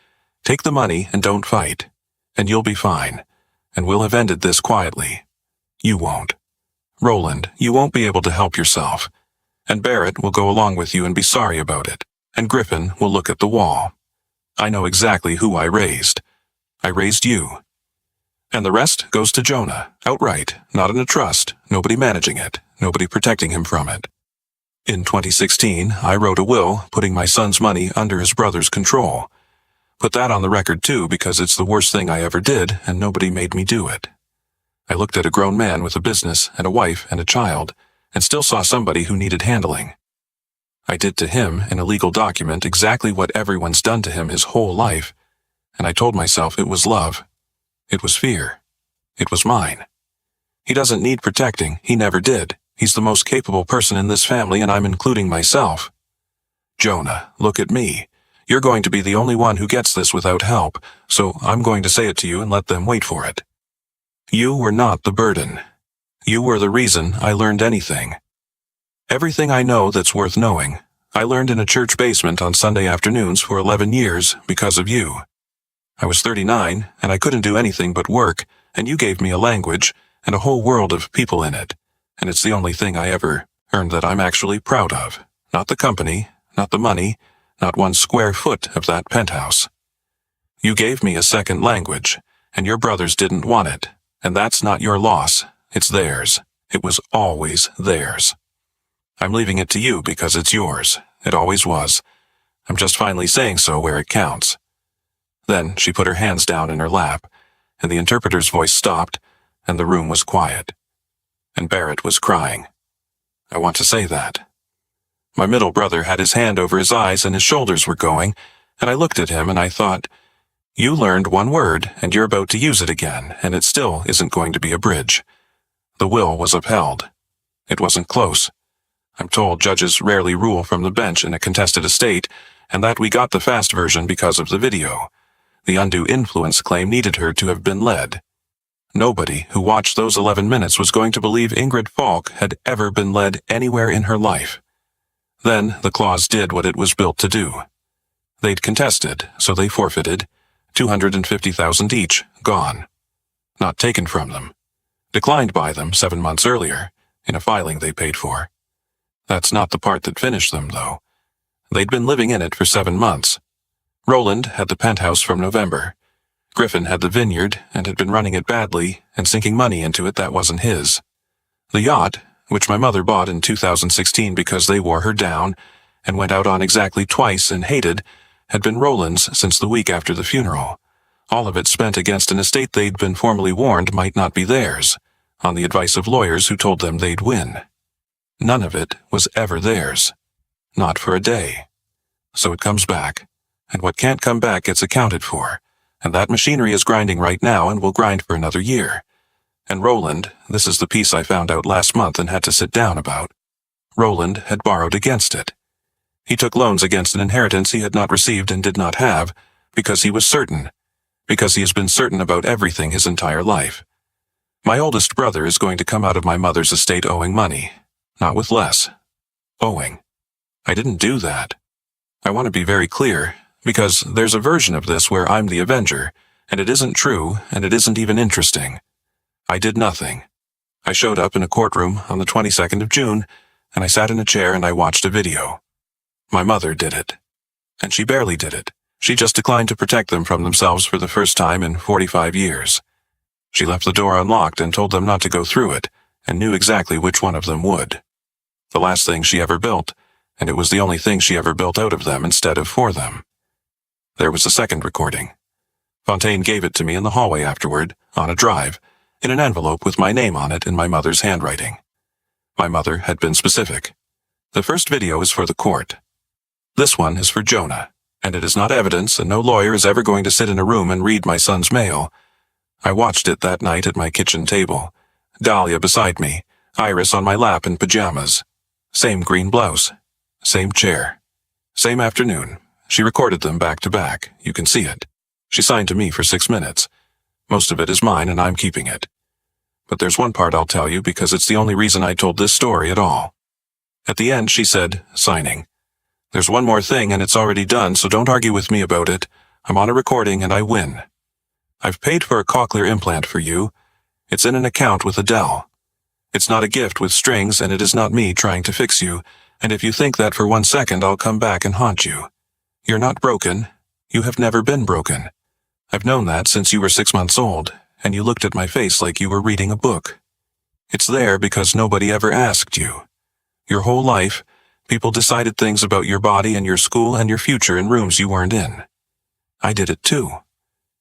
take the money and don't fight, and you'll be fine, and we'll have ended this quietly. You won't. Roland, you won't be able to help yourself, and Barrett will go along with you and be sorry about it, and Griffin will look at the wall. I know exactly who I raised. I raised you. And the rest goes to Jonah, outright, not in a trust, nobody managing it, nobody protecting him from it. In 2016, I wrote a will putting my son's money under his brother's control. Put that on the record too, because it's the worst thing I ever did, and nobody made me do it. I looked at a grown man with a business and a wife and a child, and still saw somebody who needed handling. I did to him, in a legal document, exactly what everyone's done to him his whole life, and I told myself it was love. It was fear. It was mine. He doesn't need protecting. He never did. He's the most capable person in this family, and I'm including myself. Jonah, look at me. You're going to be the only one who gets this without help, so I'm going to say it to you and let them wait for it. You were not the burden. You were the reason I learned anything. Everything I know that's worth knowing, I learned in a church basement on Sunday afternoons for 11 years because of you. I was 39, and I couldn't do anything but work, and you gave me a language and a whole world of people in it. And it's the only thing I ever earned that I'm actually proud of. Not the company, not the money, not 1 square foot of that penthouse. You gave me a second language, and your brothers didn't want it. And that's not your loss, it's theirs. It was always theirs. I'm leaving it to you because it's yours. It always was. I'm just finally saying so where it counts. Then she put her hands down in her lap, and the interpreter's voice stopped, and the room was quiet. And Barrett was crying. I want to say that. My middle brother had his hand over his eyes and his shoulders were going, and I looked at him and I thought, you learned 1 word and you're about to use it again, and it still isn't going to be a bridge. The will was upheld. It wasn't close. I'm told judges rarely rule from the bench in a contested estate, and that we got the fast version because of the video. The undue influence claim needed her to have been led. Nobody who watched those 11 minutes was going to believe Ingrid Falk had ever been led anywhere in her life. Then the clause did what it was built to do. They'd contested, so they forfeited. $250,000 each, gone. Not taken from them. Declined by them 7 months earlier, in a filing they paid for. That's not the part that finished them, though. They'd been living in it for 7 months. Roland had the penthouse from November. Griffin had the vineyard and had been running it badly and sinking money into it that wasn't his. The yacht, which my mother bought in 2016 because they wore her down and went out on exactly twice and hated, had been Roland's since the week after the funeral. All of it spent against an estate they'd been formally warned might not be theirs, on the advice of lawyers who told them they'd win. None of it was ever theirs. Not for a day. So it comes back, and what can't come back gets accounted for, and that machinery is grinding right now and will grind for another year. And Roland, this is the piece I found out last month and had to sit down about. Roland had borrowed against it. He took loans against an inheritance he had not received and did not have, because he was certain. Because he has been certain about everything his entire life. My oldest brother is going to come out of my mother's estate owing money. Not with less. Owing. I didn't do that. I want to be very clear, because there's a version of this where I'm the avenger, and it isn't true, and it isn't even interesting. I did nothing. I showed up in a courtroom on the 22nd of June, and I sat in a chair and I watched a video. My mother did it. And she barely did it. She just declined to protect them from themselves for the first time in 45 years. She left the door unlocked and told them not to go through it, and knew exactly which one of them would. The last thing she ever built, and it was the only thing she ever built out of them instead of for them. There was a second recording. Fontaine gave it to me in the hallway afterward, on a drive, in an envelope with my name on it in my mother's handwriting. My mother had been specific. The first video is for the court. This one is for Jonah, and it is not evidence, and no lawyer is ever going to sit in a room and read my son's mail. I watched it that night at my kitchen table. Dahlia beside me, Iris on my lap in pajamas. Same green blouse. Same chair. Same afternoon. She recorded them back to back. You can see it. She signed to me for 6 minutes. Most of it is mine and I'm keeping it. But there's one part I'll tell you because it's the only reason I told this story at all. At the end she said, signing, "There's one more thing and it's already done, so don't argue with me about it. I'm on a recording and I win. I've paid for a cochlear implant for you. It's in an account with Adele. It's not a gift with strings and it is not me trying to fix you, and if you think that for 1 second I'll come back and haunt you. You're not broken. You have never been broken. I've known that since you were 6 months old, and you looked at my face like you were reading a book. It's there because nobody ever asked you. Your whole life, people decided things about your body and your school and your future in rooms you weren't in. I did it too.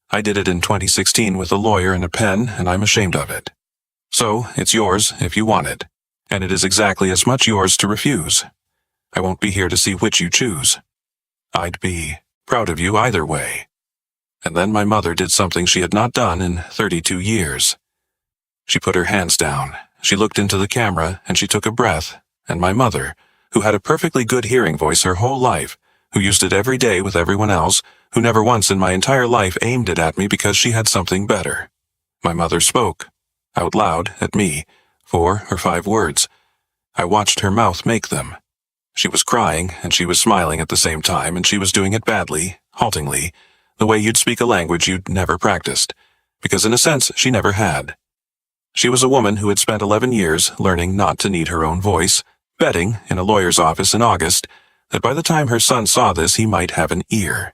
I did it in 2016 with a lawyer and a pen, and I'm ashamed of it. So, it's yours if you want it, and it is exactly as much yours to refuse. I won't be here to see which you choose. I'd be proud of you either way." And then my mother did something she had not done in 32 years. She put her hands down, she looked into the camera, and she took a breath, and my mother, who had a perfectly good hearing voice her whole life, who used it every day with everyone else, who never once in my entire life aimed it at me because she had something better. My mother spoke, out loud, at me, 4 or 5 words. I watched her mouth make them. She was crying, and she was smiling at the same time, and she was doing it badly, haltingly, the way you'd speak a language you'd never practiced, because in a sense she never had. She was a woman who had spent 11 years learning not to need her own voice, betting in a lawyer's office in August that by the time her son saw this he might have an ear.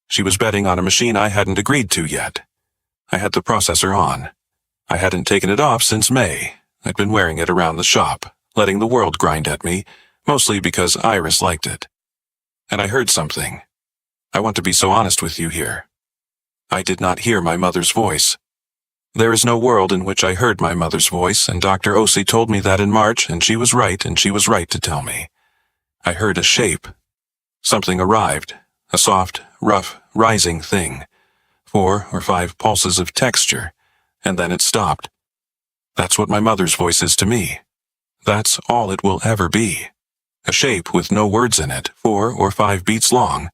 She was betting on a machine I hadn't agreed to yet. I had the processor on. I hadn't taken it off since May. I'd been wearing it around the shop, letting the world grind at me, mostly because Iris liked it. And I heard something. I want to be so honest with you here. I did not hear my mother's voice. There is no world in which I heard my mother's voice, and Dr. Osi told me that in March, and she was right to tell me. I heard a shape. Something arrived, a soft, rough, rising thing. 4 or 5 pulses of texture, and then it stopped. That's what my mother's voice is to me. That's all it will ever be. A shape with no words in it, 4 or 5 beats long.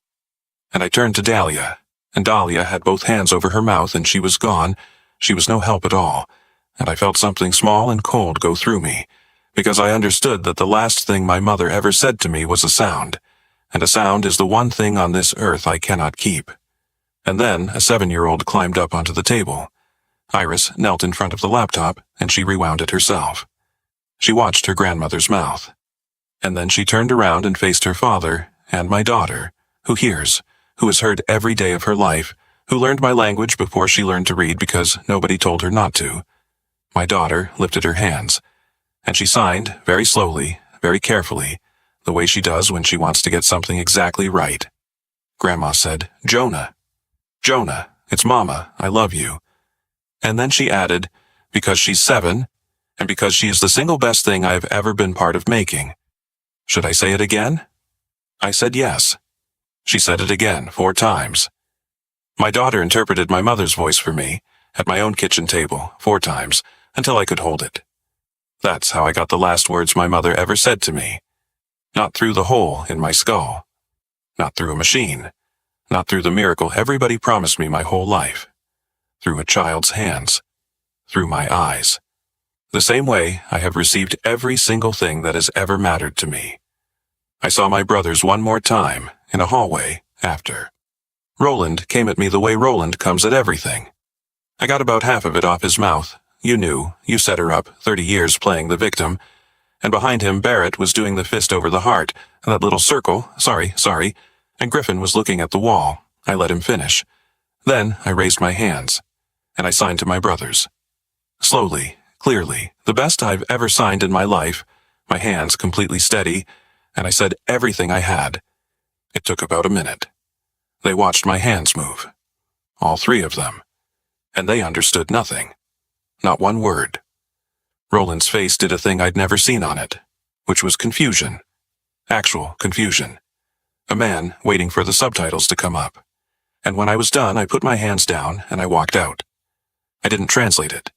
And I turned to Dahlia, and Dahlia had both hands over her mouth and she was gone. She was no help at all, and I felt something small and cold go through me, because I understood that the last thing my mother ever said to me was a sound, and a sound is the one thing on this earth I cannot keep. And then a 7-year-old climbed up onto the table. Iris knelt in front of the laptop, and she rewound it herself. She watched her grandmother's mouth. And then she turned around and faced her father and my daughter, who hears, who has heard every day of her life, who learned my language before she learned to read because nobody told her not to. My daughter lifted her hands, and she signed very slowly, very carefully, the way she does when she wants to get something exactly right. Grandma said, "Jonah. Jonah, it's Mama, I love you." And then she added, "Because she's 7, and because she is the single best thing I have ever been part of making." Should I say it again? I said yes. She said it again 4 times. My daughter interpreted my mother's voice for me, at my own kitchen table, 4 times, until I could hold it. That's how I got the last words my mother ever said to me. Not through the hole in my skull. Not through a machine. Not through the miracle everybody promised me my whole life. Through a child's hands. Through my eyes. The same way I have received every single thing that has ever mattered to me. I saw my brothers one more time, in a hallway, after. Roland came at me the way Roland comes at everything. I got about half of it off his mouth. You knew, you set her up, 30 years playing the victim. And behind him Barrett was doing the fist over the heart, and that little circle, sorry, and Griffin was looking at the wall. I let him finish. Then I raised my hands, and I signed to my brothers. Slowly, clearly, the best I've ever signed in my life, my hands completely steady, and I said everything I had. It took about a minute. They watched my hands move. All 3 of them. And they understood nothing. Not one word. Roland's face did a thing I'd never seen on it, which was confusion. Actual confusion. A man waiting for the subtitles to come up. And when I was done, I put my hands down and I walked out. I didn't translate it.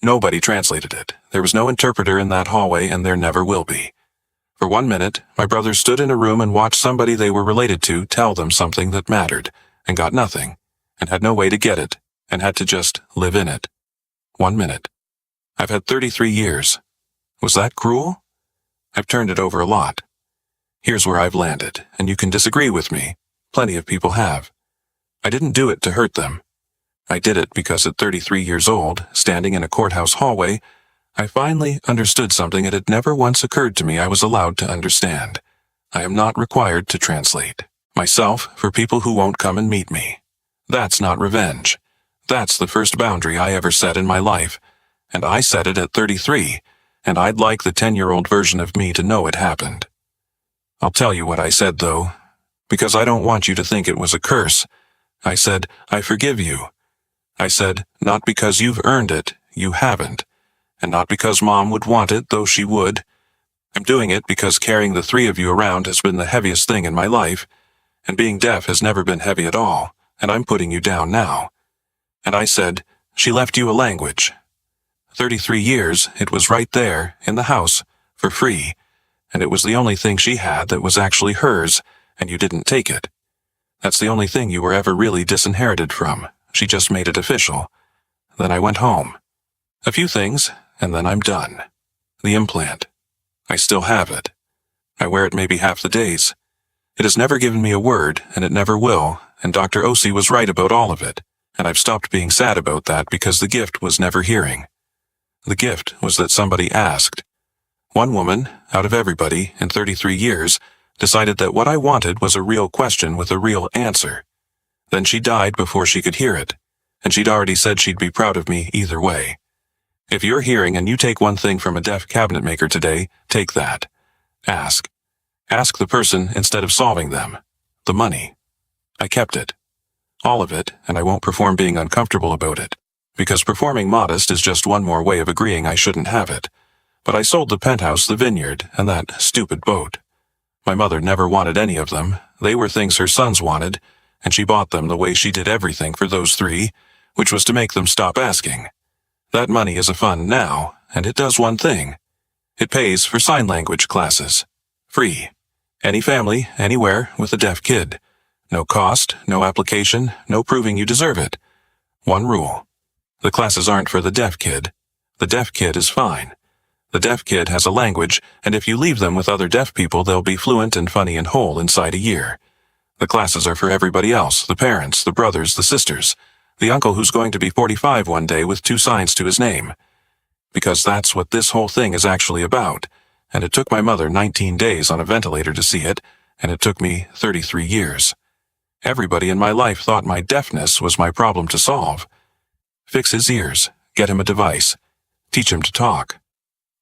Nobody translated it. There was no interpreter in that hallway, and there never will be. For 1 minute, my brothers stood in a room and watched somebody they were related to tell them something that mattered, and got nothing, and had no way to get it, and had to just live in it. 1 minute. I've had 33 years. Was that cruel? I've turned it over a lot. Here's where I've landed, and you can disagree with me. Plenty of people have. I didn't do it to hurt them. I did it because at 33 years old, standing in a courthouse hallway, I finally understood something it had never once occurred to me I was allowed to understand. I am not required to translate myself for people who won't come and meet me. That's not revenge. That's the first boundary I ever set in my life, and I set it at 33, and I'd like the 10-year-old version of me to know it happened. I'll tell you what I said, though, because I don't want you to think it was a curse. I said, I forgive you. I said, not because you've earned it, you haven't, and not because Mom would want it, though she would. I'm doing it because carrying the 3 of you around has been the heaviest thing in my life, and being deaf has never been heavy at all, and I'm putting you down now. And I said, she left you a language. 33 years, it was right there, in the house, for free, and it was the only thing she had that was actually hers, and you didn't take it. That's the only thing you were ever really disinherited from. She just made it official. Then I went home. A few things, and then I'm done. The implant. I still have it. I wear it maybe half the days. It has never given me a word, and it never will, and Dr. Osi was right about all of it, and I've stopped being sad about that because the gift was never hearing. The gift was that somebody asked. One woman, out of everybody, in 33 years, decided that what I wanted was a real question with a real answer. Then she died before she could hear it, and she'd already said she'd be proud of me either way. If you're hearing and you take one thing from a deaf cabinet maker today, take that. Ask. Ask the person instead of solving them. The money. I kept it. All of it, and I won't perform being uncomfortable about it, because performing modest is just one more way of agreeing I shouldn't have it. But I sold the penthouse, the vineyard, and that stupid boat. My mother never wanted any of them. They were things her sons wanted, and she bought them the way she did everything for those three, which was to make them stop asking. That money is a fund now, and it does one thing. It pays for sign language classes. Free. Any family, anywhere, with a deaf kid. No cost, no application, no proving you deserve it. One rule. The classes aren't for the deaf kid. The deaf kid is fine. The deaf kid has a language, and if you leave them with other deaf people, they'll be fluent and funny and whole inside a year. The classes are for everybody else, the parents, the brothers, the sisters, the uncle who's going to be 45 one day with 2 signs to his name. Because that's what this whole thing is actually about, and it took my mother 19 days on a ventilator to see it, and it took me 33 years. Everybody in my life thought my deafness was my problem to solve. Fix his ears, get him a device, teach him to talk.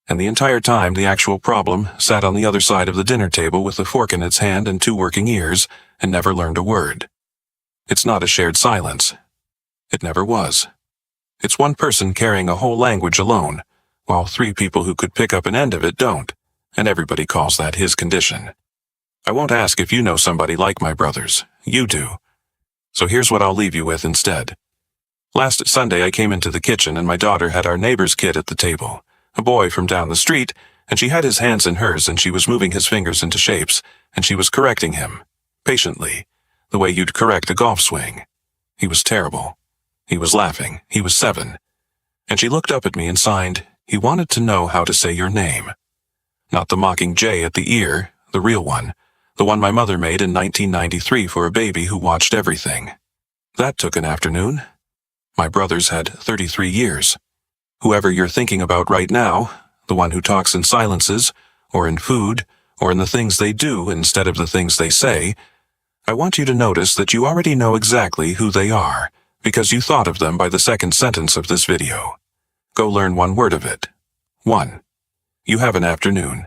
And the entire time the actual problem sat on the other side of the dinner table with a fork in its hand and 2 working ears, and never learned a word. It's not a shared silence. It never was. It's one person carrying a whole language alone, while 3 people who could pick up an end of it don't, and everybody calls that his condition. I won't ask if you know somebody like my brothers. You do. So here's what I'll leave you with instead. Last Sunday I came into the kitchen and my daughter had our neighbor's kid at the table, a boy from down the street, and she had his hands in hers and she was moving his fingers into shapes, and she was correcting him, patiently, the way you'd correct a golf swing. He was terrible. He was laughing. He was 7. And she looked up at me and signed, he wanted to know how to say your name. Not the mocking J at the ear, the real one, the one my mother made in 1993 for a baby who watched everything. That took an afternoon. My brothers had 33 years. Whoever you're thinking about right now, the one who talks in silences, or in food, or in the things they do instead of the things they say, I want you to notice that you already know exactly who they are, because you thought of them by the second sentence of this video. Go learn 1 word of it. 1. You have an afternoon.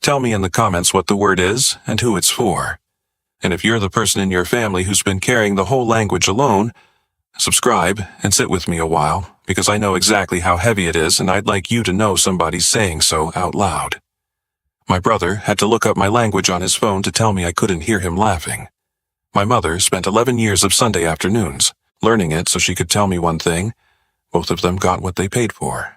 Tell me in the comments what the word is and who it's for. And if you're the person in your family who's been carrying the whole language alone, subscribe and sit with me a while, because I know exactly how heavy it is and I'd like you to know somebody's saying so out loud. My brother had to look up my language on his phone to tell me I couldn't hear him laughing. My mother spent 11 years of Sunday afternoons learning it so she could tell me one thing. Both of them got what they paid for.